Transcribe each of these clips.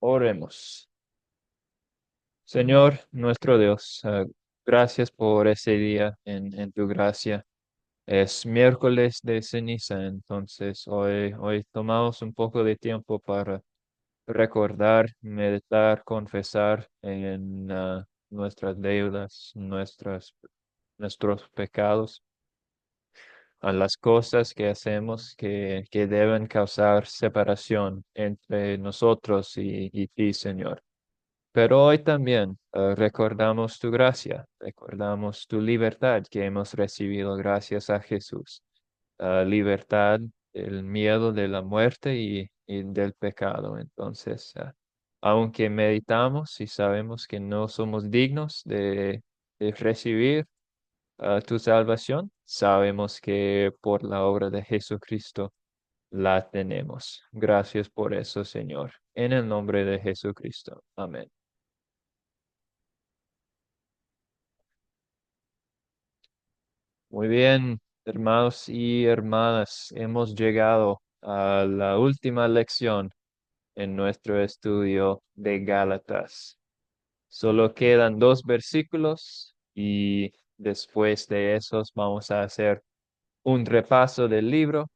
Oremos. Señor, nuestro Dios, gracias por ese día en tu gracia. Es miércoles de ceniza, entonces hoy tomamos un poco de tiempo para recordar, meditar, confesar en nuestras deudas, nuestros pecados, a las cosas que hacemos que deben causar separación entre nosotros y ti, Señor. Pero hoy también recordamos tu gracia, recordamos tu libertad que hemos recibido gracias a Jesús. Libertad del miedo de la muerte y del pecado. Entonces, aunque meditamos y sabemos que no somos dignos de recibir tu salvación, sabemos que por la obra de Jesucristo la tenemos. Gracias por eso, Señor. En el nombre de Jesucristo. Amén. Muy bien, hermanos y hermanas, hemos llegado a la última lección en nuestro estudio de Gálatas. Solo quedan dos versículos y después de esos vamos a hacer un repaso del libro,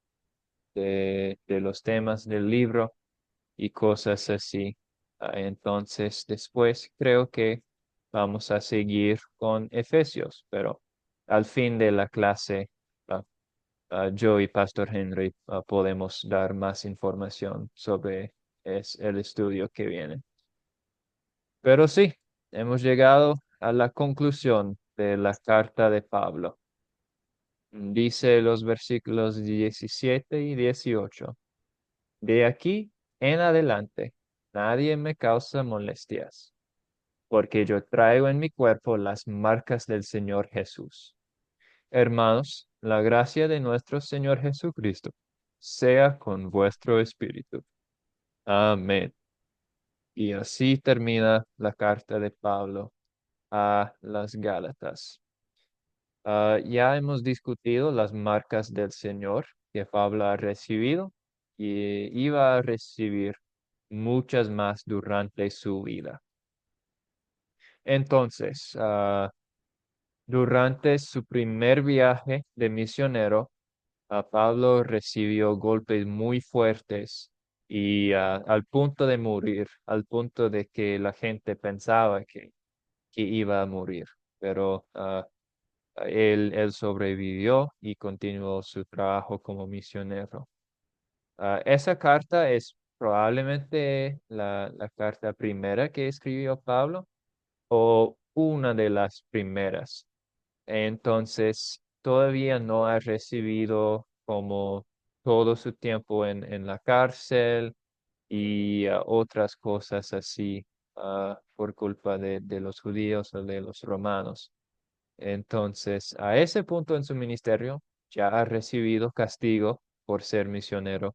de los temas del libro y cosas así. Entonces, después creo que vamos a seguir con Efesios, pero al fin de la clase, ah, yo y Pastor Henry podemos dar más información sobre el estudio que viene. Pero sí, hemos llegado a la conclusión de la carta de Pablo. Dice los versículos 17 y 18. De aquí en adelante, nadie me causa molestias, porque yo traigo en mi cuerpo las marcas del Señor Jesús. Hermanos, la gracia de nuestro Señor Jesucristo sea con vuestro espíritu. Amén. Y así termina la carta de Pablo a las Gálatas. Ya hemos discutido las marcas del Señor que Pablo ha recibido y iba a recibir muchas más durante su vida. Entonces, durante su primer viaje de misionero, Pablo recibió golpes muy fuertes y al punto de morir, al punto de que la gente pensaba que iba a morir, pero él sobrevivió y continuó su trabajo como misionero. Esa carta es probablemente la carta primera que escribió Pablo o una de las primeras. Entonces, todavía no ha recibido como todo su tiempo en la cárcel y otras cosas así por culpa de los judíos o de los romanos. Entonces, a ese punto en su ministerio, ya ha recibido castigo por ser misionero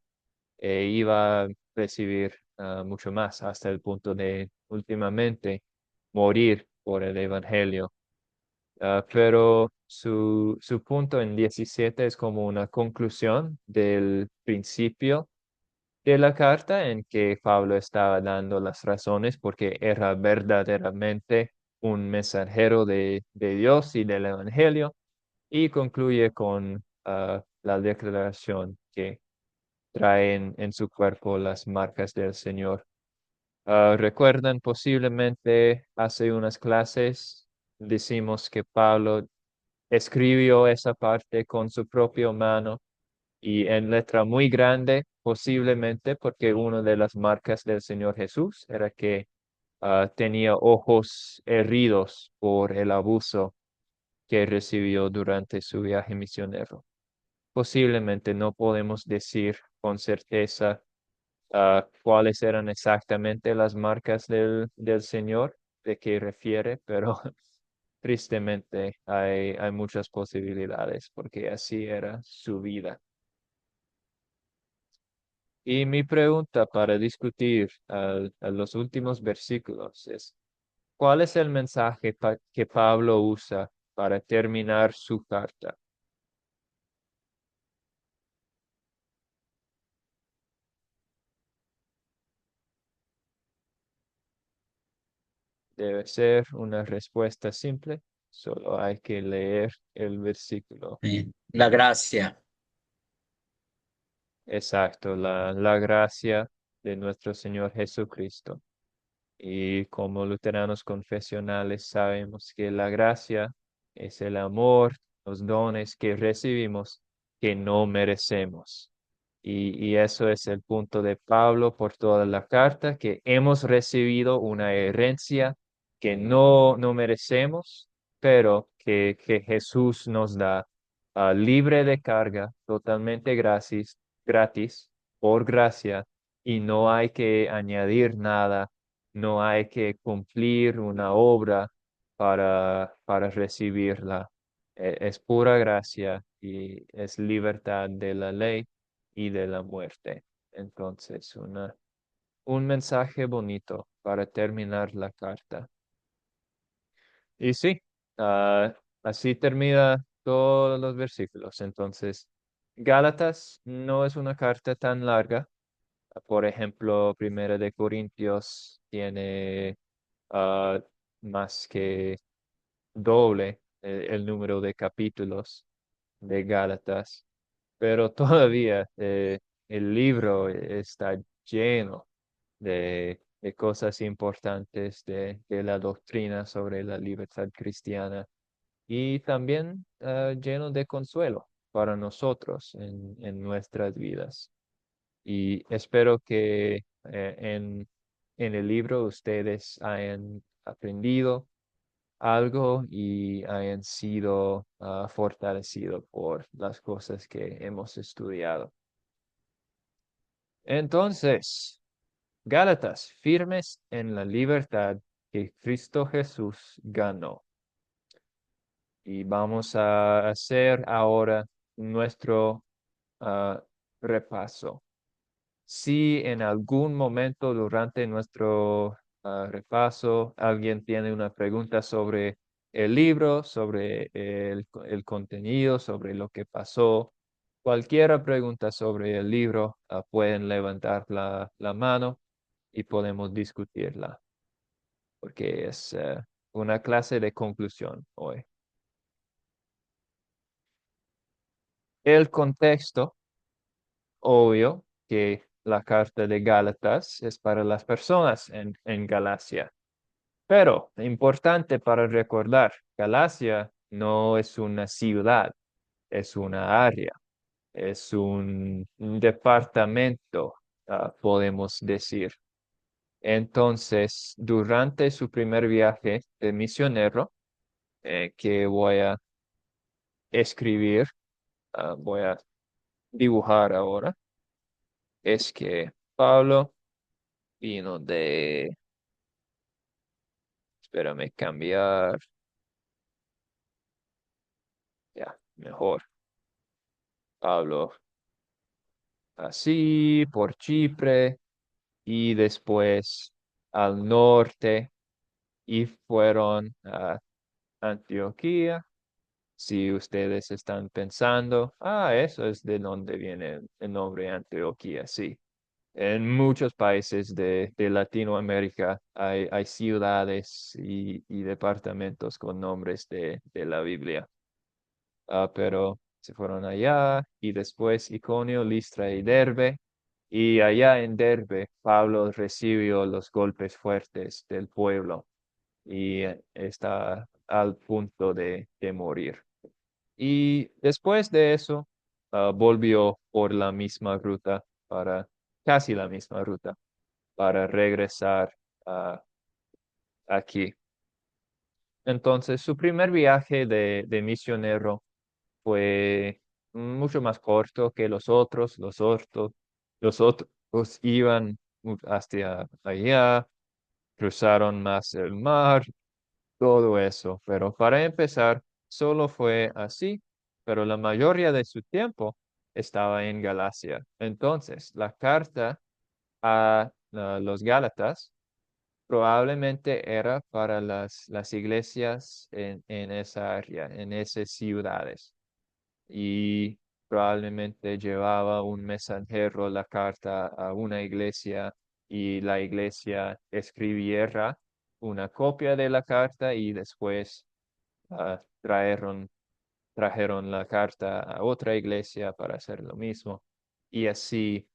e iba a recibir mucho más hasta el punto de últimamente morir por el evangelio. Pero su punto en 17 es como una conclusión del principio de la carta en que Pablo estaba dando las razones porque era verdaderamente un mensajero de Dios y del Evangelio y concluye con la declaración que traen en su cuerpo las marcas del Señor. Recuerdan posiblemente hace unas clases decimos que Pablo escribió esa parte con su propia mano y en letra muy grande, posiblemente porque una de las marcas del Señor Jesús era que tenía ojos heridos por el abuso que recibió durante su viaje misionero. Posiblemente no podemos decir con certeza cuáles eran exactamente las marcas del Señor de que refiere, pero tristemente hay muchas posibilidades porque así era su vida. Y mi pregunta para discutir a los últimos versículos es, ¿cuál es el mensaje que Pablo usa para terminar su carta? debe ser una respuesta simple, solo hay que leer el versículo. La gracia. Exacto, la gracia de nuestro Señor Jesucristo. Y como luteranos confesionales sabemos que la gracia es el amor, los dones que recibimos que no merecemos. Y eso es el punto de Pablo por toda la carta, que hemos recibido una herencia que no merecemos, pero que Jesús nos da libre de carga, totalmente gratis, por gracia, y no hay que añadir nada, no hay que cumplir una obra para recibirla. Es pura gracia y es libertad de la ley y de la muerte. Entonces, un mensaje bonito para terminar la carta. Y sí, así termina todos los versículos. Entonces, Gálatas no es una carta tan larga. Por ejemplo, Primera de Corintios tiene ah, más que doble el número de capítulos de Gálatas, pero todavía el libro está lleno de cosas importantes de la doctrina sobre la libertad cristiana y también lleno de consuelo para nosotros en nuestras vidas. Y espero que en el libro ustedes hayan aprendido algo y hayan sido fortalecidos por las cosas que hemos estudiado. Entonces, Gálatas, firmes en la libertad que Cristo Jesús ganó. Y vamos a hacer ahora nuestro ah, repaso. Si en algún momento durante nuestro repaso alguien tiene una pregunta sobre el libro, sobre el contenido, sobre lo que pasó, cualquier pregunta sobre el libro, pueden levantar la mano y podemos discutirla, porque es una clase de conclusión hoy. El contexto, obvio que la carta de Gálatas es para las personas en Galacia. Pero importante para recordar, Galacia no es una ciudad, es una área, es un departamento, podemos decir. Entonces, durante su primer viaje de misionero, que voy a escribir, voy a dibujar ahora, es que Pablo vino espérame, cambiar, ya, mejor. Pablo así por Chipre y después al norte y fueron a Antioquía. Si ustedes están pensando, eso es de donde viene el nombre Antioquía, sí. En muchos países de Latinoamérica hay ciudades y departamentos con nombres de la Biblia. Pero se fueron allá y después Iconio, Listra y Derbe. Y allá en Derbe, Pablo recibió los golpes fuertes del pueblo y está al punto de morir. Y después de eso, volvió por la misma ruta casi la misma ruta, para regresar aquí. Entonces, su primer viaje de misionero fue mucho más corto que los otros. Los otros iban hasta allá, cruzaron más el mar, todo eso. Pero para empezar, solo fue así, pero la mayoría de su tiempo estaba en Galacia. Entonces, la carta a los Gálatas probablemente era para las iglesias en esa área, en esas ciudades. Y probablemente llevaba un mensajero la carta a una iglesia y la iglesia escribiera una copia de la carta y después trajeron la carta a otra iglesia para hacer lo mismo. Y así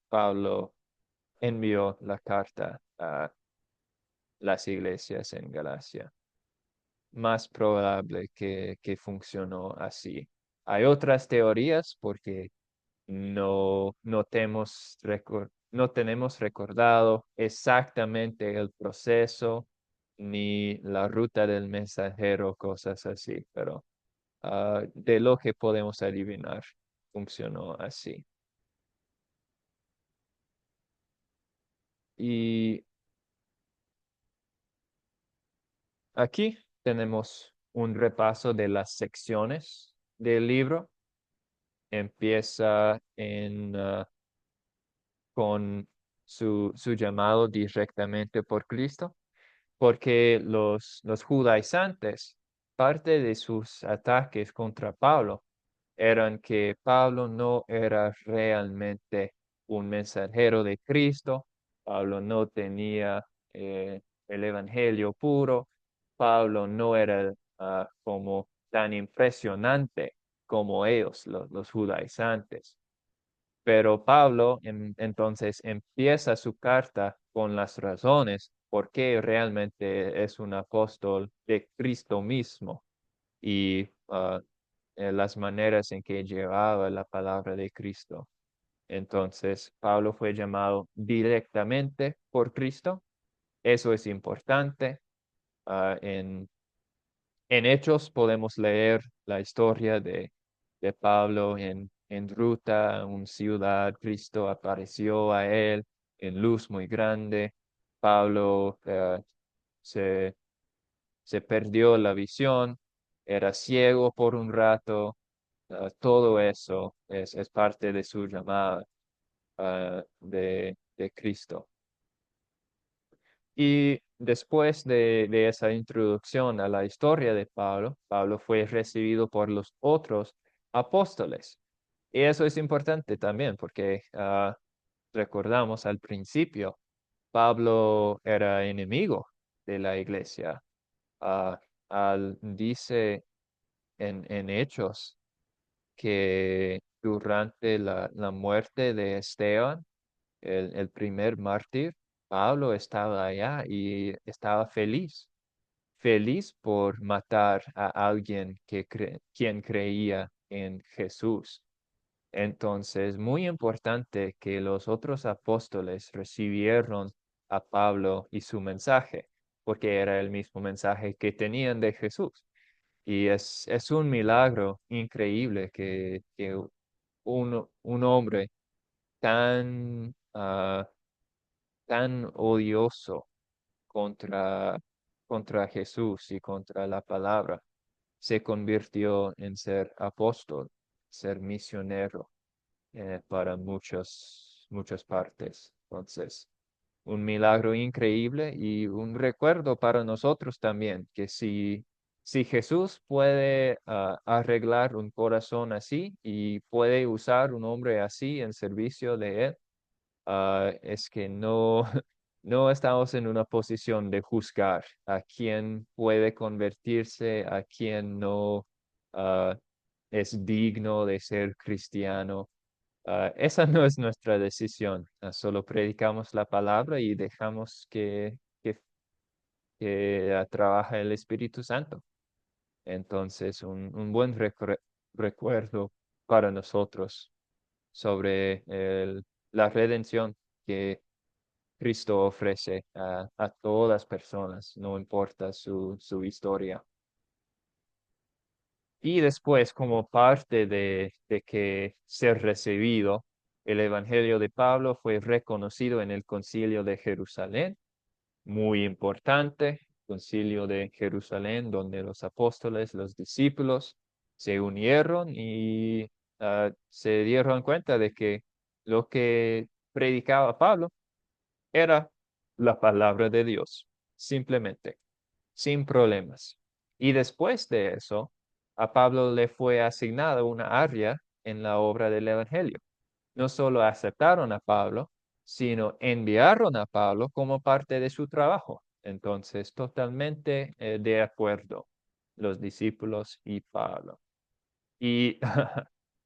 Pablo envió la carta a las iglesias en Galacia. Más probable que funcionó así. Hay otras teorías porque no tenemos recordado exactamente el proceso ni la ruta del mensajero, cosas así, pero de lo que podemos adivinar, funcionó así. Y aquí tenemos un repaso de las secciones del libro. Empieza con su llamado directamente por Cristo, porque los judaizantes, parte de sus ataques contra Pablo, eran que Pablo no era realmente un mensajero de Cristo, Pablo no tenía el evangelio puro, Pablo no era como tan impresionante como ellos, los judaizantes. Pero Pablo entonces empieza su carta con las razones por qué realmente es un apóstol de Cristo mismo y las maneras en que llevaba la palabra de Cristo. Entonces, Pablo fue llamado directamente por Cristo. Eso es importante. En Hechos podemos leer la historia de Pablo en ruta a una ciudad. Cristo apareció a él en luz muy grande. Pablo se, se perdió la visión, era ciego por un rato. Todo eso es parte de su llamada de Cristo. Y después de esa introducción a la historia de Pablo, Pablo fue recibido por los otros apóstoles. Y eso es importante también porque recordamos al principio, Pablo era enemigo de la iglesia. Ah, dice en Hechos que durante la muerte de Esteban, el primer mártir, Pablo estaba allá y estaba feliz por matar a alguien quien creía en Jesús. Entonces, muy importante que los otros apóstoles recibieron a Pablo y su mensaje, porque era el mismo mensaje que tenían de Jesús. Y es un milagro increíble que un hombre tan, tan odioso contra, contra Jesús y contra la palabra, se convirtió en ser apóstol, ser misionero para muchas partes. Entonces, un milagro increíble y un recuerdo para nosotros también, que si Jesús puede arreglar un corazón así y puede usar un hombre así en servicio de él, es que no, no estamos en una posición de juzgar a quién puede convertirse, a quién no ah, es digno de ser cristiano. Esa no es nuestra decisión. Solo predicamos la palabra y dejamos que trabaje el Espíritu Santo. Entonces, un buen recuerdo para nosotros sobre la redención que Cristo ofrece a todas personas, no importa su historia. Y después, como parte de que ser recibido, el Evangelio de Pablo fue reconocido en el Concilio de Jerusalén, muy importante, Concilio de Jerusalén, donde los apóstoles, los discípulos se unieron y se dieron cuenta de que lo que predicaba Pablo era la palabra de Dios, simplemente, sin problemas. Y después de eso, a Pablo le fue asignada una área en la obra del Evangelio. No solo aceptaron a Pablo, sino enviaron a Pablo como parte de su trabajo. Entonces, totalmente de acuerdo los discípulos y Pablo. Y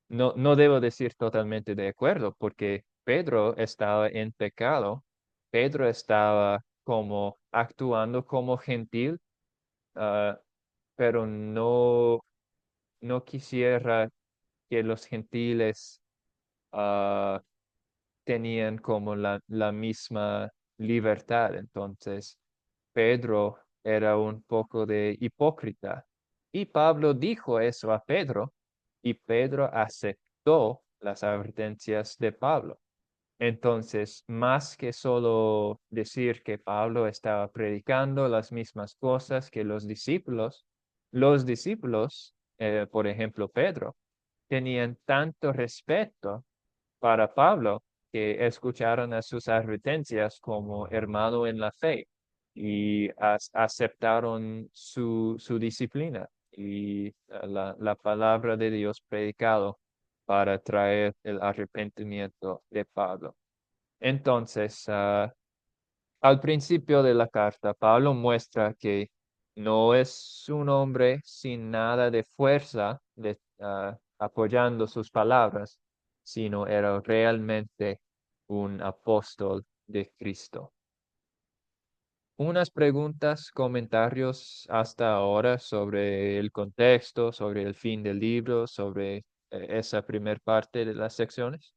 no debo decir totalmente de acuerdo, porque Pedro estaba en pecado. Pedro estaba como actuando como gentil, ah, pero no quisiera que los gentiles ah, tenían como la misma libertad. Entonces, Pedro era un poco de hipócrita. Y Pablo dijo eso a Pedro y Pedro aceptó las advertencias de Pablo. Entonces, más que solo decir que Pablo estaba predicando las mismas cosas que los discípulos, por ejemplo, Pedro, tenían tanto respeto para Pablo que escucharon a sus advertencias como hermano en la fe y aceptaron su disciplina y la palabra de Dios predicado para traer el arrepentimiento de Pablo. Entonces, al principio de la carta, Pablo muestra que no es un hombre sin nada de fuerza apoyando sus palabras, sino era realmente un apóstol de Cristo. Unas preguntas, comentarios hasta ahora sobre el contexto, sobre el fin del libro, sobre esa primer parte de las secciones.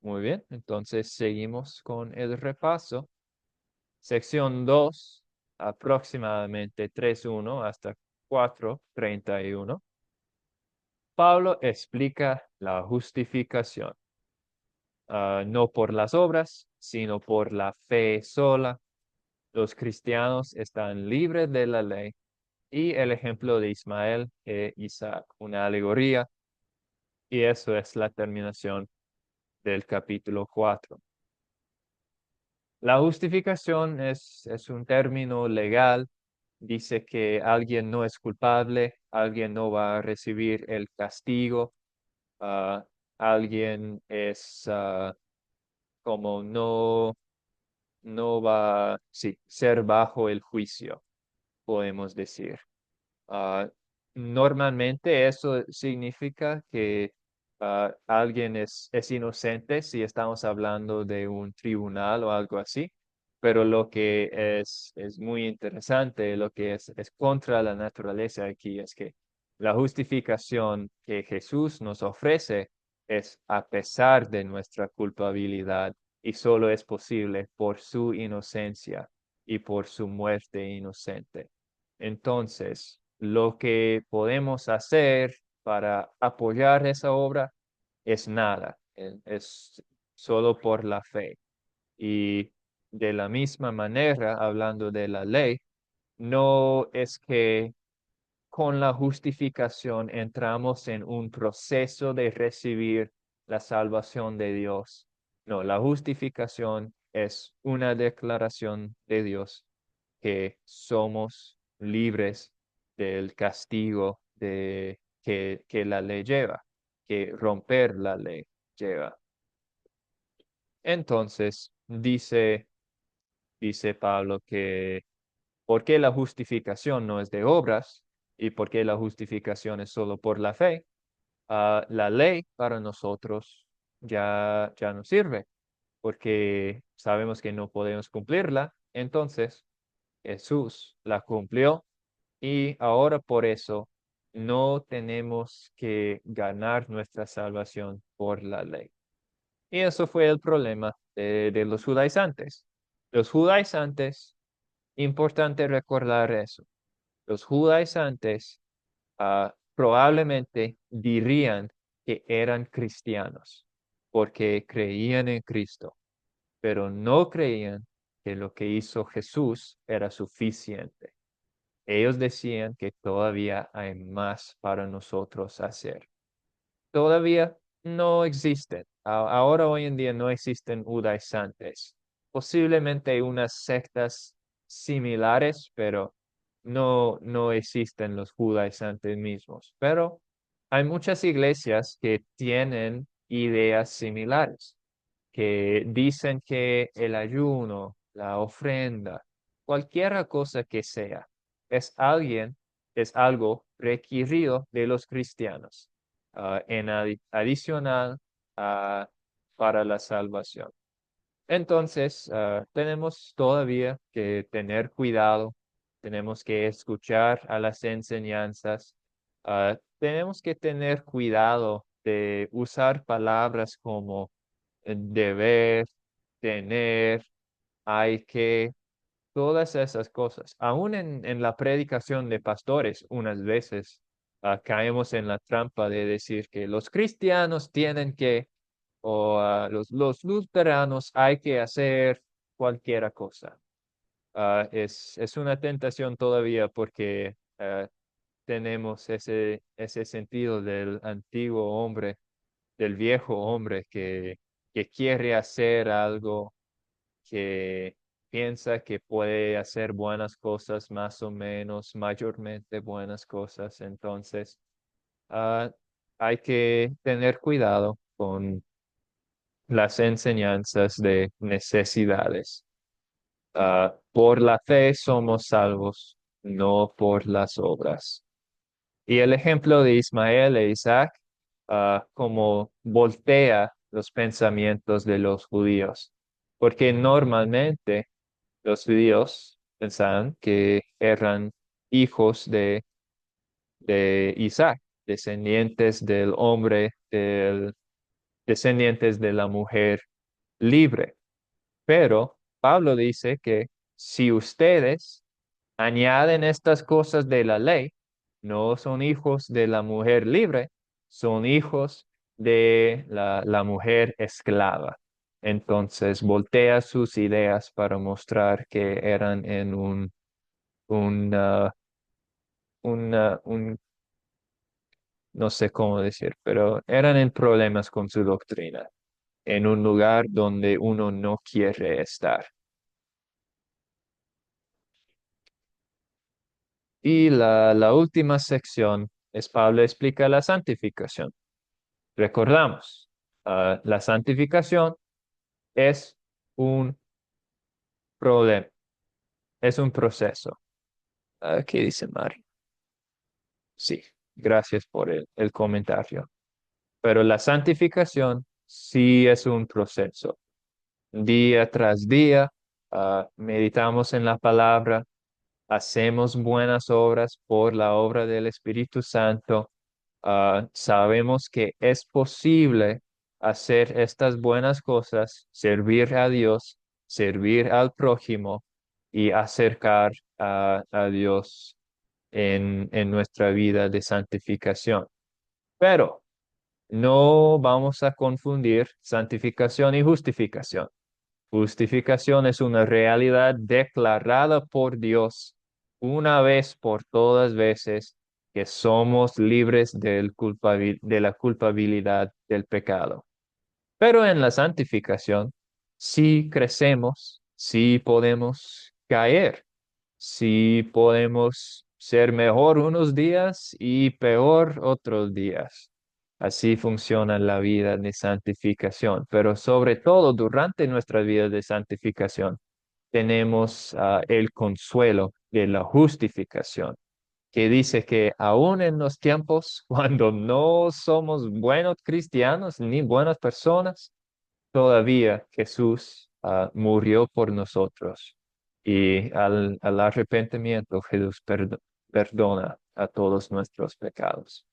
Muy bien, entonces seguimos con el repaso. Sección 2, aproximadamente 3.1 hasta 4.31. Pablo explica la justificación, no por las obras, sino por la fe sola. Los cristianos están libres de la ley y el ejemplo de Ismael e Isaac, una alegoría, y eso es la terminación del capítulo 4. La justificación es un término legal. Dice que alguien no es culpable, alguien no va a recibir el castigo, ah, alguien es como no va, sí, ser bajo el juicio, podemos decir. Ah, Normalmente eso significa que alguien es inocente si estamos hablando de un tribunal o algo así, pero lo que es muy interesante, lo que es contra la naturaleza aquí es que la justificación que Jesús nos ofrece es a pesar de nuestra culpabilidad y solo es posible por su inocencia y por su muerte inocente. Entonces, lo que podemos hacer para apoyar esa obra es nada, es solo por la fe. Y de la misma manera, hablando de la ley, no es que con la justificación entramos en un proceso de recibir la salvación de Dios. No, la justificación es una declaración de Dios que somos libres del castigo que la ley lleva, que romper la ley lleva. Entonces, dice Pablo que ¿por qué la justificación no es de obras y por qué la justificación es solo por la fe? La ley para nosotros ya no sirve porque sabemos que no podemos cumplirla. Entonces, Jesús la cumplió y ahora por eso no tenemos que ganar nuestra salvación por la ley. Y eso fue el problema de los judaizantes. Los judaizantes, importante recordar eso, los judaizantes probablemente dirían que eran cristianos porque creían en Cristo, pero no creían que lo que hizo Jesús era suficiente. Ellos decían que todavía hay más para nosotros hacer. Todavía no existen. Ahora, hoy en día, no existen judaizantes. Posiblemente hay unas sectas similares, pero no existen los judaizantes mismos. Pero hay muchas iglesias que tienen ideas similares, que dicen que el ayuno, la ofrenda, cualquier cosa que sea, es es algo requerido de los cristianos, adicional, ah, para la salvación. Entonces, tenemos todavía que tener cuidado, tenemos que escuchar a las enseñanzas, tenemos que tener cuidado de usar palabras como deber, tener, hay que, todas esas cosas. Aún en la predicación de pastores, unas veces caemos en la trampa de decir que los cristianos tienen que o los luteranos hay que hacer cualquier cosa. Es una tentación todavía porque tenemos ese sentido del antiguo hombre, del viejo hombre que quiere hacer algo, que piensa que puede hacer buenas cosas, más o menos, mayormente buenas cosas. Entonces, ah, hay que tener cuidado con las enseñanzas de necesidades. Por la fe somos salvos, no por las obras. Y el ejemplo de Ismael e Isaac, como voltea los pensamientos de los judíos, porque normalmente los judíos pensaban que eran hijos de Isaac, descendientes del hombre, descendientes de la mujer libre. Pero Pablo dice que si ustedes añaden estas cosas de la ley, no son hijos de la mujer libre, son hijos de la mujer esclava. Entonces voltea sus ideas para mostrar que eran en un, ah, no sé cómo decir, pero eran en problemas con su doctrina, en un lugar donde uno no quiere estar. Y la última sección es Pablo explica la santificación. Recordamos, la santificación es un problema, es un proceso. ¿Qué dice Mari? Sí, gracias por el comentario. Pero la santificación sí es un proceso. Día tras día, meditamos en la palabra, hacemos buenas obras por la obra del Espíritu Santo. Sabemos que es posible hacer estas buenas cosas, servir a Dios, servir al prójimo y acercar a Dios en nuestra vida de santificación. Pero no vamos a confundir santificación y justificación. Justificación es una realidad declarada por Dios una vez por todas veces que somos libres de la culpabilidad del pecado. Pero en la santificación, sí crecemos, sí podemos caer, sí podemos ser mejor unos días y peor otros días. Así funciona la vida de santificación, pero sobre todo durante nuestra vida de santificación tenemos el consuelo de la justificación, que dice que aún en los tiempos cuando no somos buenos cristianos ni buenas personas, todavía Jesús murió por nosotros y al arrepentimiento Jesús perdona a todos nuestros pecados.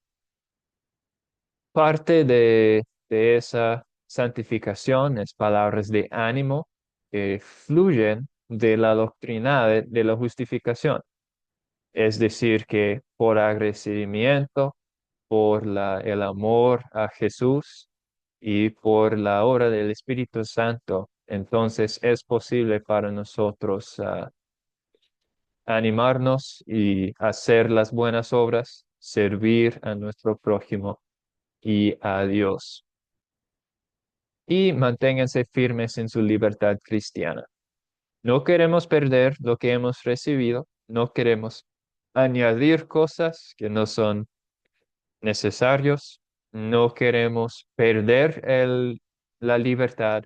Parte de esa santificación es palabras de ánimo que fluyen de la doctrina de la justificación. Es decir, que por agradecimiento, por el amor a Jesús y por la obra del Espíritu Santo, entonces es posible para nosotros animarnos y hacer las buenas obras, servir a nuestro prójimo y a Dios. Y manténganse firmes en su libertad cristiana. No queremos perder lo que hemos recibido, no queremos añadir cosas que no son necesarios. No queremos perder la libertad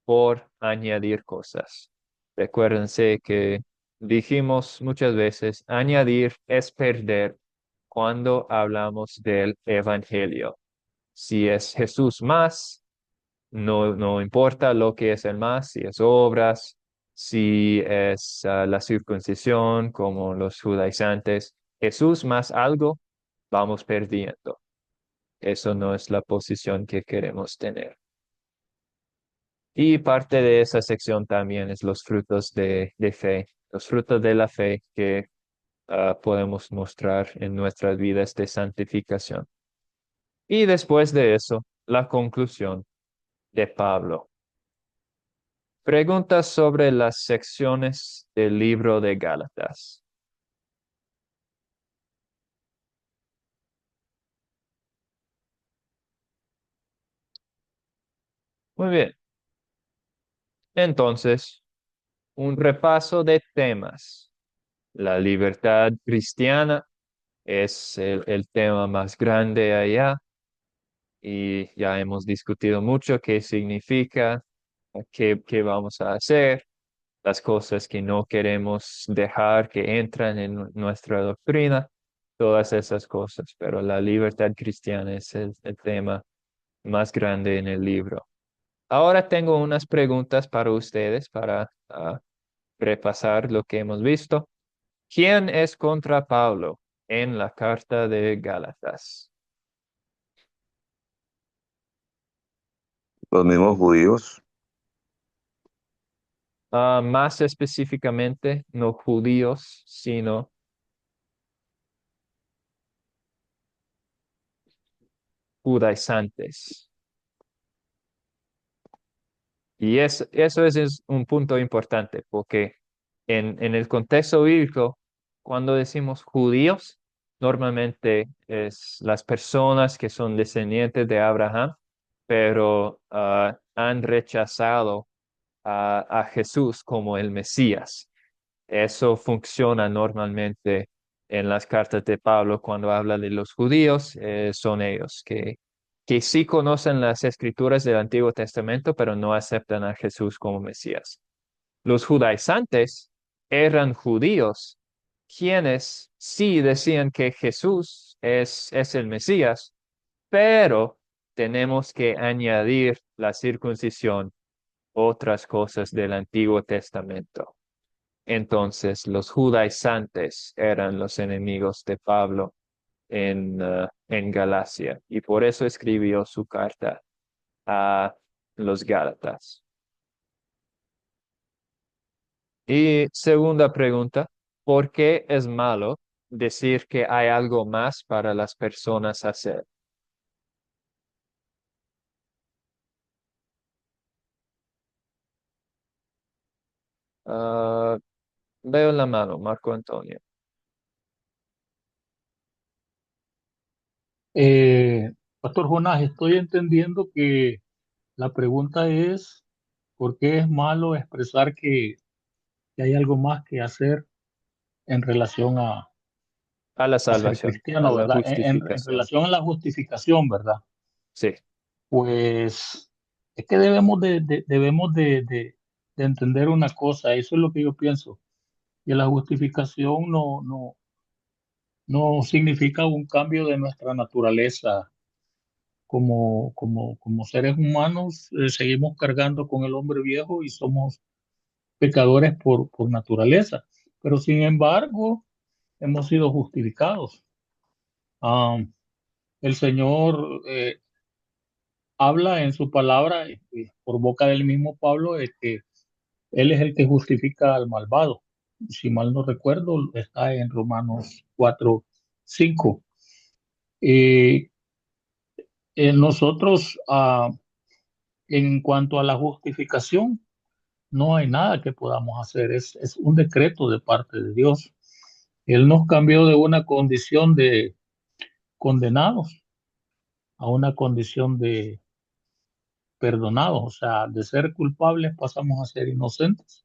por añadir cosas. Recuérdense que dijimos muchas veces, añadir es perder cuando hablamos del Evangelio. Si es Jesús más, no importa lo que es el más, si es obras, si es la circuncisión, como los judaizantes, Jesús más algo, vamos perdiendo. Eso no es la posición que queremos tener. Y parte de esa sección también es los frutos de fe, los frutos de la fe que podemos mostrar en nuestras vidas de santificación. Y después de eso, la conclusión de Pablo. Preguntas sobre las secciones del libro de Gálatas. Muy bien. Entonces, un repaso de temas. La libertad cristiana es el tema más grande allá y ya hemos discutido mucho qué significa, qué vamos a hacer, las cosas que no queremos dejar que entran en nuestra doctrina, todas esas cosas, pero la libertad cristiana es el tema más grande en el libro. Ahora tengo unas preguntas para ustedes para repasar lo que hemos visto. ¿Quién es contra Pablo en la carta de Gálatas? Los mismos judíos. Más específicamente, no judíos, sino judaizantes. Y eso es un punto importante, porque en el contexto bíblico, cuando decimos judíos, normalmente es las personas que son descendientes de Abraham, pero han rechazado a Jesús como el Mesías. Eso funciona normalmente en las cartas de Pablo cuando habla de los judíos, son ellos que sí conocen las escrituras del Antiguo Testamento, pero no aceptan a Jesús como Mesías. Los judaizantes eran judíos, quienes sí decían que Jesús es el Mesías, pero tenemos que añadir la circuncisión, otras cosas del Antiguo Testamento. Entonces, los judaizantes eran los enemigos de Pablo en Galacia y por eso escribió su carta a los Gálatas. Y segunda pregunta, ¿por qué es malo decir que hay algo más para las personas hacer? Ah, veo la mano, Marco Antonio. Eh, Pastor Jonás, estoy entendiendo que la pregunta es, ¿por qué es malo expresar que hay algo más que hacer en relación A la a ser salvación, a cristiano, la ¿verdad? En justificación. relación a la justificación, ¿verdad? Sí. Pues es que debemos de entender una cosa, eso es lo que yo pienso, que la justificación no significa un cambio de nuestra naturaleza como seres humanos. Seguimos cargando con el hombre viejo y somos pecadores por naturaleza, pero sin embargo hemos sido justificados. Ah, el Señor habla en su palabra, por boca del mismo Pablo, de que Él es el que justifica al malvado. Si mal no recuerdo, está en Romanos 4:5. Eh, nosotros, en cuanto a la justificación, no hay nada que podamos hacer, es un decreto de parte de Dios. Él nos cambió de una condición de condenados a una condición de perdonados, o sea, de ser culpables pasamos a ser inocentes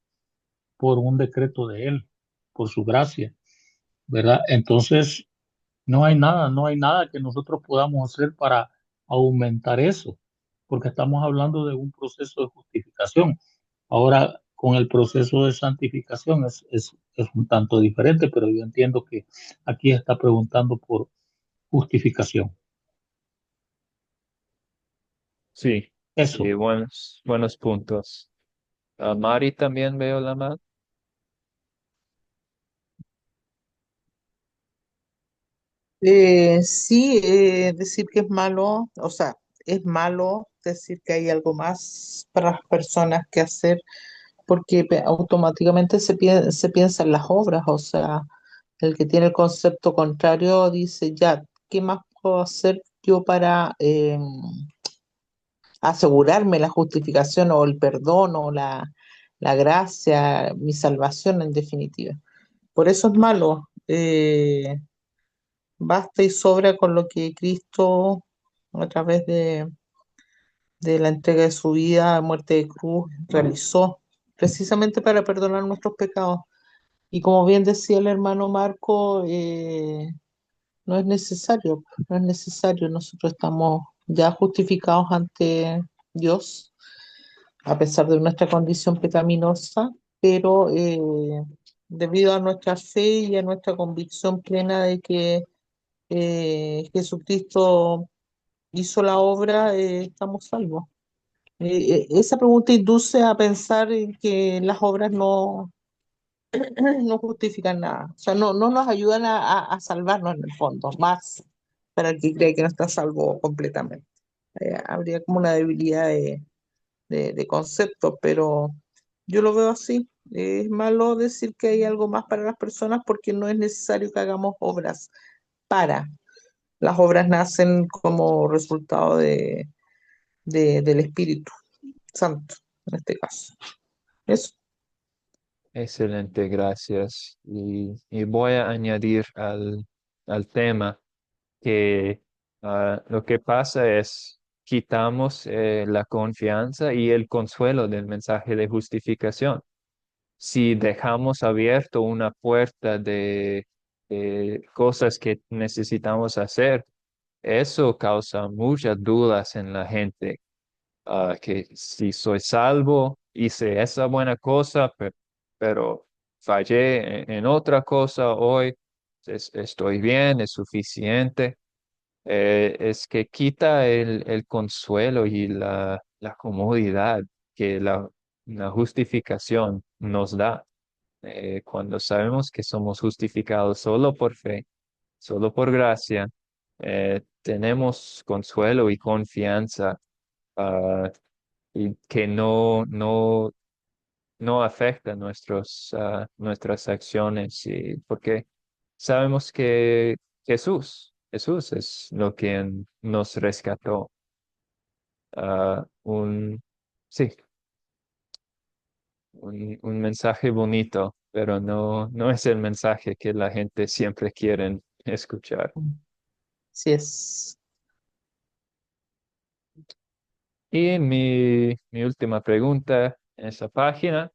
por un decreto de Él, por su gracia, ¿verdad? Entonces, no hay nada que nosotros podamos hacer para aumentar eso, porque estamos hablando de un proceso de justificación. Ahora, con el proceso de santificación es un tanto diferente, pero yo entiendo que aquí está preguntando por justificación. Sí, sí, Eso. buenos puntos. Mari también veo la mano. Sí, decir que es malo, o sea, es malo decir que hay algo más para las personas que hacer porque automáticamente se piensa en las obras, o sea, el que tiene el concepto contrario dice, ya, ¿qué más puedo hacer yo para asegurarme la justificación o el perdón o la gracia, mi salvación en definitiva? Por eso es malo. Basta y sobra con lo que Cristo, a través de la entrega de su vida, muerte de cruz, realizó, precisamente para perdonar nuestros pecados. Y como bien decía el hermano Marco, no es necesario, no es necesario. Nosotros estamos ya justificados ante Dios, a pesar de nuestra condición pecaminosa, pero debido a nuestra fe y a nuestra convicción plena de que Jesucristo hizo la obra, estamos salvos. Esa pregunta induce a pensar en que las obras no justifican nada, o sea, no nos ayudan a salvarnos en el fondo, más para el que cree que no está salvo completamente. Habría como una debilidad de conceptos, pero yo lo veo así. Es malo decir que hay algo más para las personas porque no es necesario que hagamos obras para. Las obras nacen como resultado del Espíritu Santo, en este caso. Eso. Excelente, gracias. Y voy a añadir al tema que lo que pasa es quitamos la confianza y el consuelo del mensaje de justificación. Si dejamos abierto una puerta de cosas que necesitamos hacer, eso causa muchas dudas en la gente. Que si soy salvo, hice esa buena cosa, pero fallé en otra cosa hoy, estoy bien, es suficiente. Es que quita el consuelo y la comodidad que la justificación nos da. Cuando sabemos que somos justificados solo por fe, solo por gracia, tenemos consuelo y confianza, ah, y que no afecta nuestras acciones, y porque sabemos que Jesús es lo que nos rescató. Sí, un mensaje bonito, pero no es el mensaje que la gente siempre quiere escuchar. Sí es. Y mi última pregunta en esa página: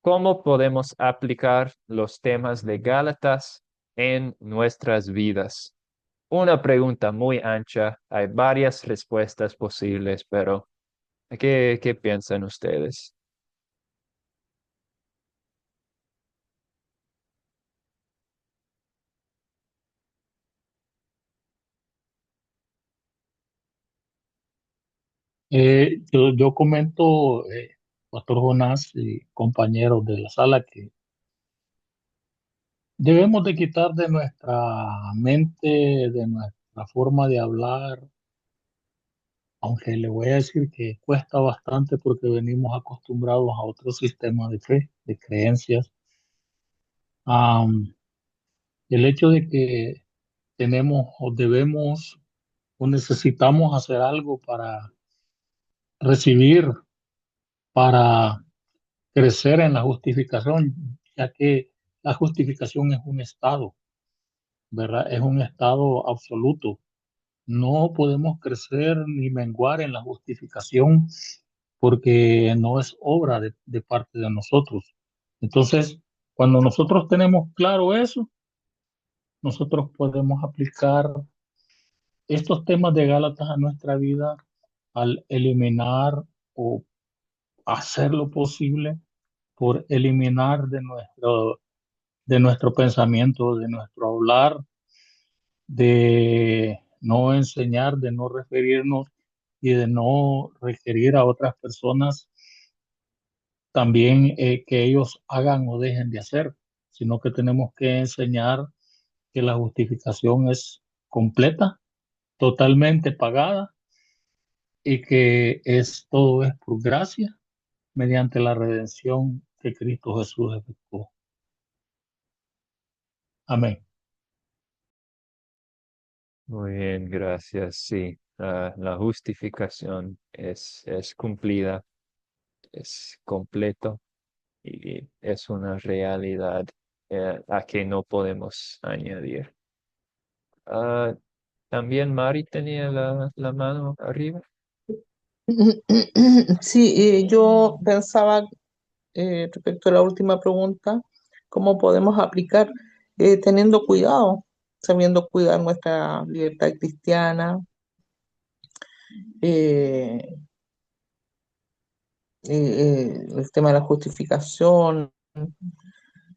¿cómo podemos aplicar los temas de Gálatas en nuestras vidas? Una pregunta muy ancha, hay varias respuestas posibles, pero ¿qué piensan ustedes? Yo comento, Pastor Jonás y compañeros de la sala, que debemos de quitar de nuestra mente, de nuestra forma de hablar, aunque le voy a decir que cuesta bastante porque venimos acostumbrados a otro sistema de fe, de creencias. Am, el hecho de que tenemos o debemos o necesitamos hacer algo para recibir, para crecer en la justificación, ya que la justificación es un estado, ¿verdad? Es un estado absoluto. No podemos crecer ni menguar en la justificación porque no es obra de parte de nosotros. Entonces, cuando nosotros tenemos claro eso, nosotros podemos aplicar estos temas de Gálatas a nuestra vida al eliminar o hacer lo posible por eliminar de nuestro pensamiento, de nuestro hablar, de no enseñar, de no referirnos y de no requerir a otras personas también que ellos hagan o dejen de hacer, sino que tenemos que enseñar que la justificación es completa, totalmente pagada y que todo es por gracia mediante la redención que Cristo Jesús efectuó. Amén. Muy bien, gracias. Sí, la justificación es cumplida, es completo y es una realidad a que no podemos añadir. Ah, también Mari tenía la mano arriba. Sí, yo pensaba respecto a la última pregunta, ¿cómo podemos aplicar teniendo cuidado, sabiendo cuidar nuestra libertad cristiana, eh, el tema de la justificación,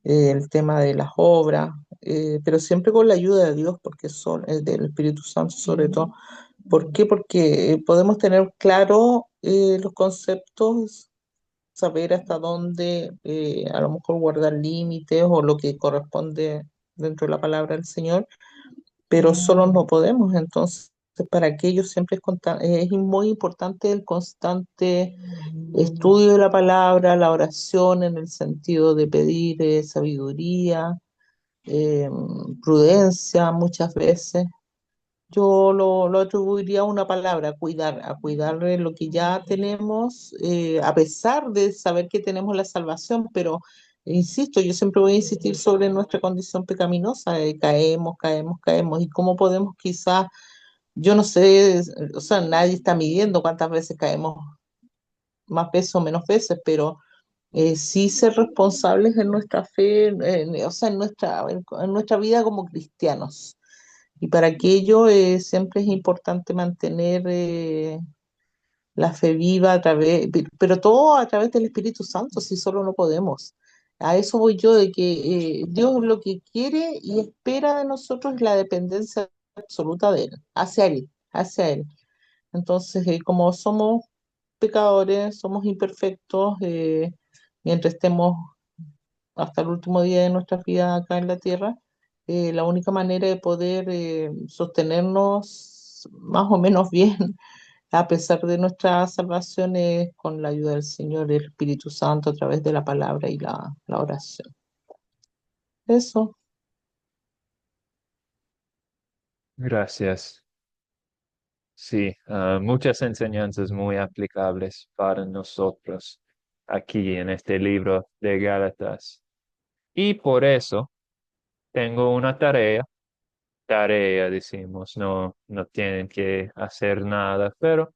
el tema de las obras, pero siempre con la ayuda de Dios, porque son el del Espíritu Santo sobre todo. ¿Por qué? Porque podemos tener claro los conceptos, saber hasta dónde a lo mejor guardar límites o lo que corresponde dentro de la palabra del Señor, pero solo no podemos. Entonces, para aquello siempre es muy importante el constante estudio de la palabra, la oración en el sentido de pedir sabiduría, eh, prudencia muchas veces. Yo lo atribuiría a una palabra, a cuidar de lo que ya tenemos, a pesar de saber que tenemos la salvación, pero insisto, yo siempre voy a insistir sobre nuestra condición pecaminosa, caemos, caemos, caemos, y cómo podemos quizás, yo no sé, o sea, nadie está midiendo cuántas veces caemos, más veces o menos veces, pero sí ser responsables en nuestra fe, o sea, en nuestra vida como cristianos. Y para aquello siempre es importante mantener la fe viva a través, pero todo a través del Espíritu Santo, si solo no podemos. A eso voy yo, de que Dios lo que quiere y espera de nosotros es la dependencia absoluta de Él, hacia Él, hacia Él. Entonces, como somos pecadores, somos imperfectos, mientras estemos hasta el último día de nuestra vida acá en la tierra, la única manera de poder sostenernos más o menos bien, a pesar de nuestra salvación, es con la ayuda del Señor, el Espíritu Santo, a través de la palabra y la oración. Eso. Gracias. Sí, muchas enseñanzas muy aplicables para nosotros aquí en este libro de Gálatas. Y por eso tengo una tarea decimos, no tienen que hacer nada, pero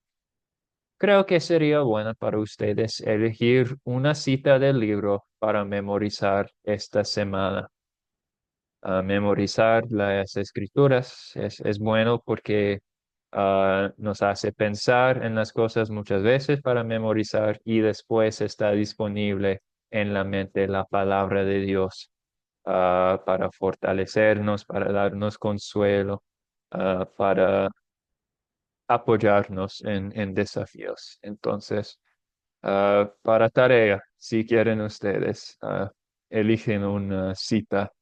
creo que sería bueno para ustedes elegir una cita del libro para memorizar esta semana. Memorizar las escrituras es bueno porque nos hace pensar en las cosas muchas veces para memorizar y después está disponible en la mente la palabra de Dios para fortalecernos, para darnos consuelo, para apoyarnos en desafíos. Entonces, para tarea, si quieren ustedes, eligen una cita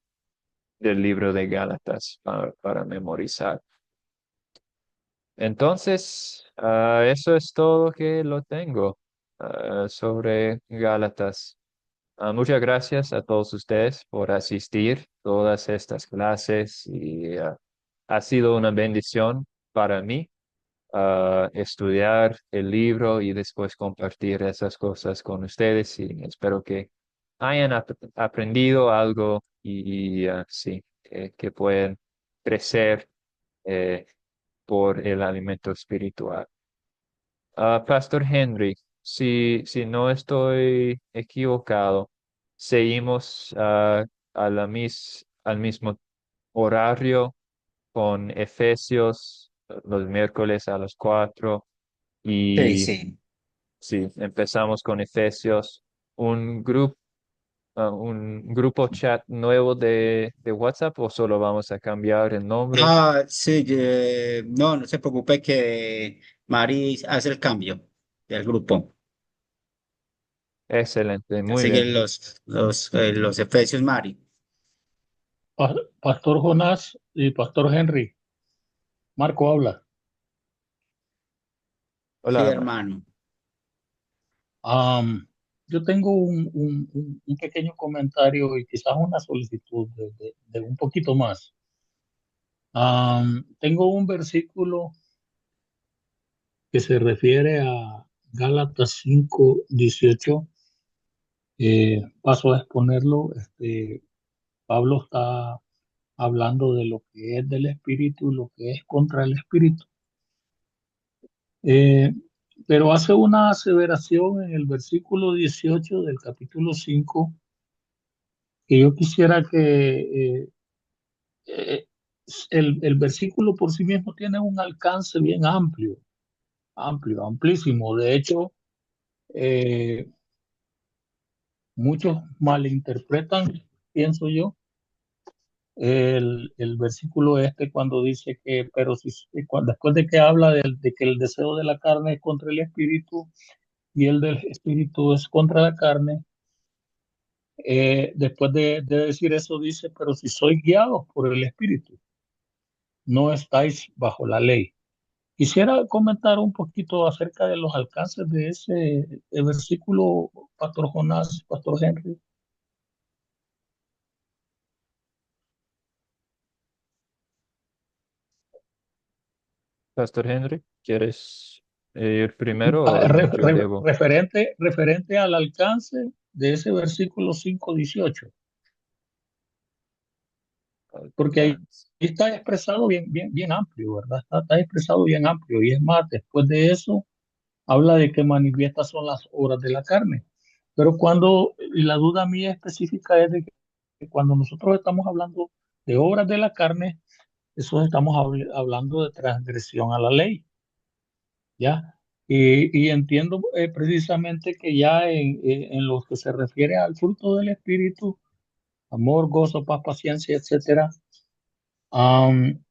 del libro de Gálatas para memorizar. Entonces, eso es todo que lo tengo sobre Gálatas. Muchas gracias a todos ustedes por asistir todas estas clases y ha sido una bendición para mí estudiar el libro y después compartir esas cosas con ustedes y espero que hayan aprendido algo y sí, que puedan crecer eh, por el alimento espiritual. Pastor Henry, si no estoy equivocado, seguimos al mismo horario con Efesios los miércoles a las 4 Sí, y sí. sí, empezamos con Efesios, un grupo, un grupo chat nuevo de WhatsApp o solo vamos a cambiar el nombre. Sí, no, no se preocupe que Mari hace el cambio del grupo. Excelente, muy Así que bien. los Efesios Mari. Pastor Jonás y Pastor Henry, Marco habla. Sí, Hola, Marco. hermano. Am, yo tengo un pequeño comentario y quizás una solicitud de un poquito más. Tengo un versículo que se refiere a Gálatas 5:18. Paso a exponerlo. Pablo está hablando de lo que es del espíritu y lo que es contra el espíritu. Eh, pero hace una aseveración en el versículo 18 del capítulo 5 que yo quisiera que eh, el versículo por sí mismo tiene un alcance bien amplio, amplio, amplísimo. De hecho, eh, muchos malinterpretan, pienso yo, el versículo este cuando dice que, pero si, después de que habla de que el deseo de la carne es contra el espíritu y el del espíritu es contra la carne, después de decir eso dice, pero si sois guiados por el espíritu, no estáis bajo la ley. Quisiera comentar un poquito acerca de los alcances de ese versículo, Pastor Jonás, Pastor Henry. Pastor Henry, ¿quieres ir primero o yo debo? Referente al alcance de ese versículo 5:18, porque ahí Alcance. está expresado bien, bien, bien amplio, ¿verdad? Está expresado bien amplio. Y es más, después de eso, habla de que manifiestas son las obras de la carne. Pero y la duda mía específica es de que cuando nosotros estamos hablando de obras de la carne, eso estamos hablando de transgresión a la ley, ¿ya? Y entiendo precisamente que ya en lo que se refiere al fruto del Espíritu, amor, gozo, paz, paciencia, etcétera, am,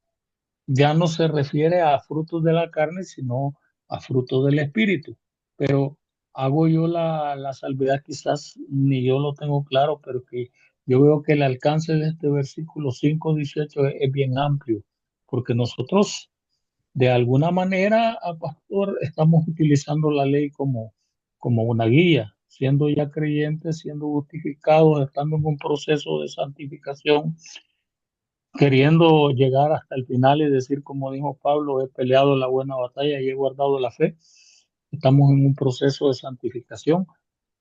ya no se refiere a frutos de la carne, sino a frutos del Espíritu. Pero hago yo la salvedad, quizás ni yo lo tengo claro, pero que yo veo que el alcance de este versículo 5:18 es bien amplio, porque nosotros de alguna manera, pastor, estamos utilizando la ley como una guía, siendo ya creyentes, siendo justificados, estando en un proceso de santificación, queriendo llegar hasta el final y decir, como dijo Pablo, he peleado la buena batalla y he guardado la fe. Estamos en un proceso de santificación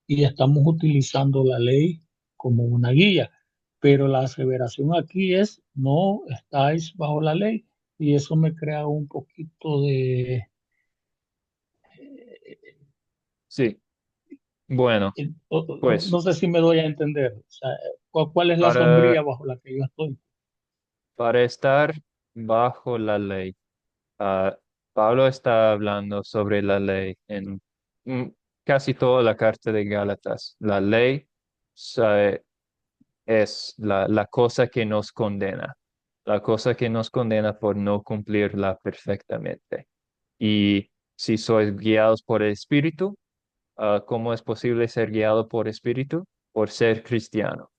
y estamos utilizando la ley como una guía. Pero la aseveración aquí es, no estáis bajo la ley. Y eso me crea un poquito de... Sí, bueno, no pues sé si me doy a entender. O sea, ¿cuál es la para, sombría bajo la que yo estoy? para estar bajo la ley, ah, Pablo está hablando sobre la ley en mm, casi toda la carta de Gálatas. La ley es la cosa que nos condena, la cosa que nos condena por no cumplirla perfectamente. Y si sois guiados por el Espíritu, ¿cómo es posible ser guiado por Espíritu? Por ser cristiano,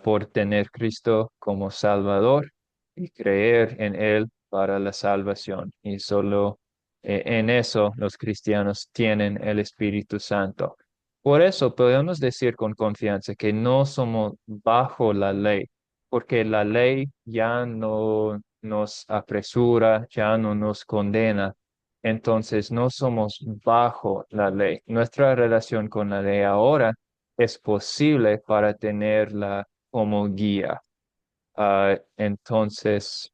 por tener Cristo como Salvador y creer en Él para la salvación. Y solo en eso los cristianos tienen el Espíritu Santo. Por eso podemos decir con confianza que no somos bajo la ley, porque la ley ya no nos apresura, ya no nos condena, entonces no somos bajo la ley. Nuestra relación con la ley ahora es posible para tenerla como guía. Entonces,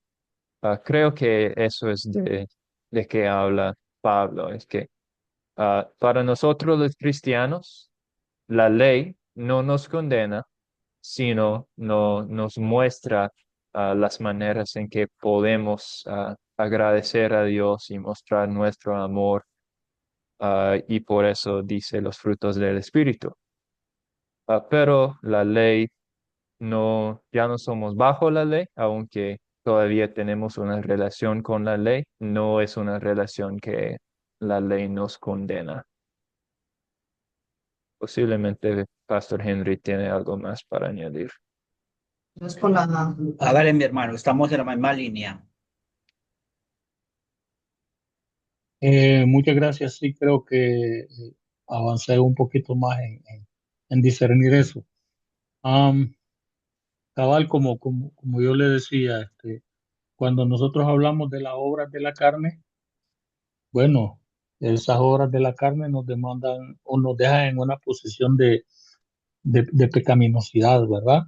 creo que eso es de que habla Pablo. Es que para nosotros los cristianos, la ley no nos condena, sino nos muestra las maneras en que podemos agradecer a Dios y mostrar nuestro amor, y por eso dice los frutos del Espíritu. Pero la ley no, ya no somos bajo la ley, aunque todavía tenemos una relación con la ley, no es una relación que la ley nos condena. Posiblemente Pastor Henry tiene algo más para añadir. Es por la... Hágale, mi hermano, estamos en la misma línea. Muchas gracias. Sí, creo que avancé un poquito más en discernir eso. Am, Cabal, como yo le decía, cuando nosotros hablamos de las obras de la carne, bueno, esas obras de la carne nos demandan o nos dejan en una posición de pecaminosidad, ¿verdad?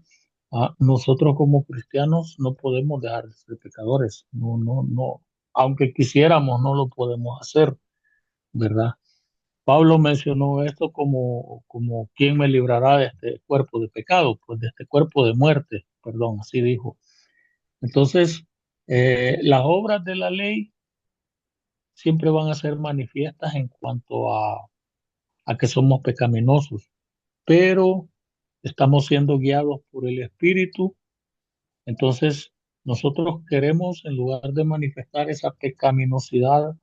Nosotros como cristianos no podemos dejar de ser pecadores, no, no, no, aunque quisiéramos, no lo podemos hacer, ¿verdad? Pablo mencionó esto como ¿quién me librará de este cuerpo de pecado? Pues de este cuerpo de muerte, perdón, así dijo. Entonces, las obras de la ley siempre van a ser manifiestas en cuanto a que somos pecaminosos, pero estamos siendo guiados por el Espíritu. Entonces, nosotros queremos, en lugar de manifestar esa pecaminosidad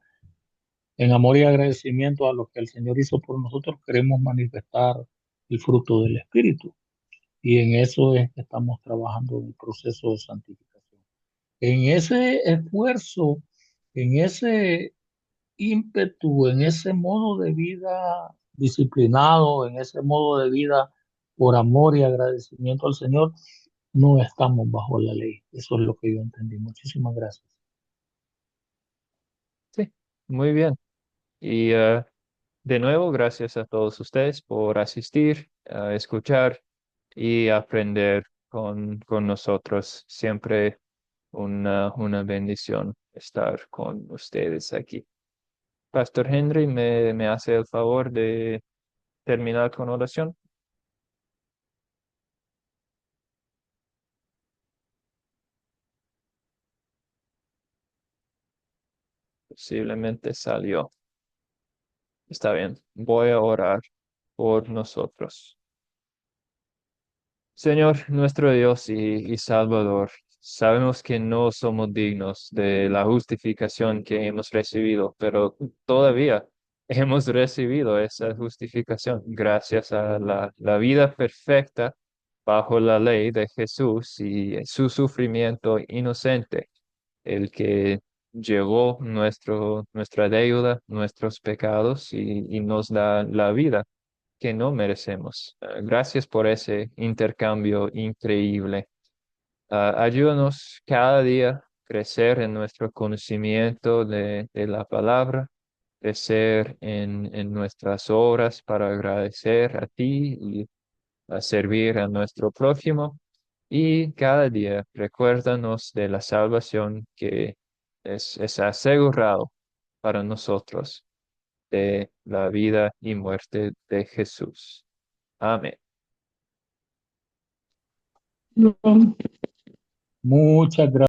en amor y agradecimiento a lo que el Señor hizo por nosotros, queremos manifestar el fruto del Espíritu. Y en eso es que estamos trabajando en el proceso de santificación. En ese esfuerzo, en ese ímpetu, en ese modo de vida disciplinado, en ese modo de vida por amor y agradecimiento al Señor, no estamos bajo la ley. Eso es lo que yo entendí. Muchísimas gracias. Sí, muy bien. Y de nuevo, gracias a todos ustedes por asistir, a escuchar y aprender con nosotros. Siempre una bendición estar con ustedes aquí. Pastor Henry, ¿me hace el favor de terminar con oración? Posiblemente salió. Está bien, voy a orar por nosotros. Señor, nuestro Dios y Salvador, sabemos que no somos dignos de la justificación que hemos recibido, pero todavía hemos recibido esa justificación gracias a la vida perfecta bajo la ley de Jesús y su sufrimiento inocente, el que llevó nuestra deuda, nuestros pecados y nos da la vida que no merecemos. Gracias por ese intercambio increíble. Ayúdanos cada día a crecer en nuestro conocimiento de la palabra, crecer en nuestras obras para agradecer a ti y a servir a nuestro prójimo. Y cada día recuérdanos de la salvación que es asegurado para nosotros de la vida y muerte de Jesús. Amén. Muchas gracias.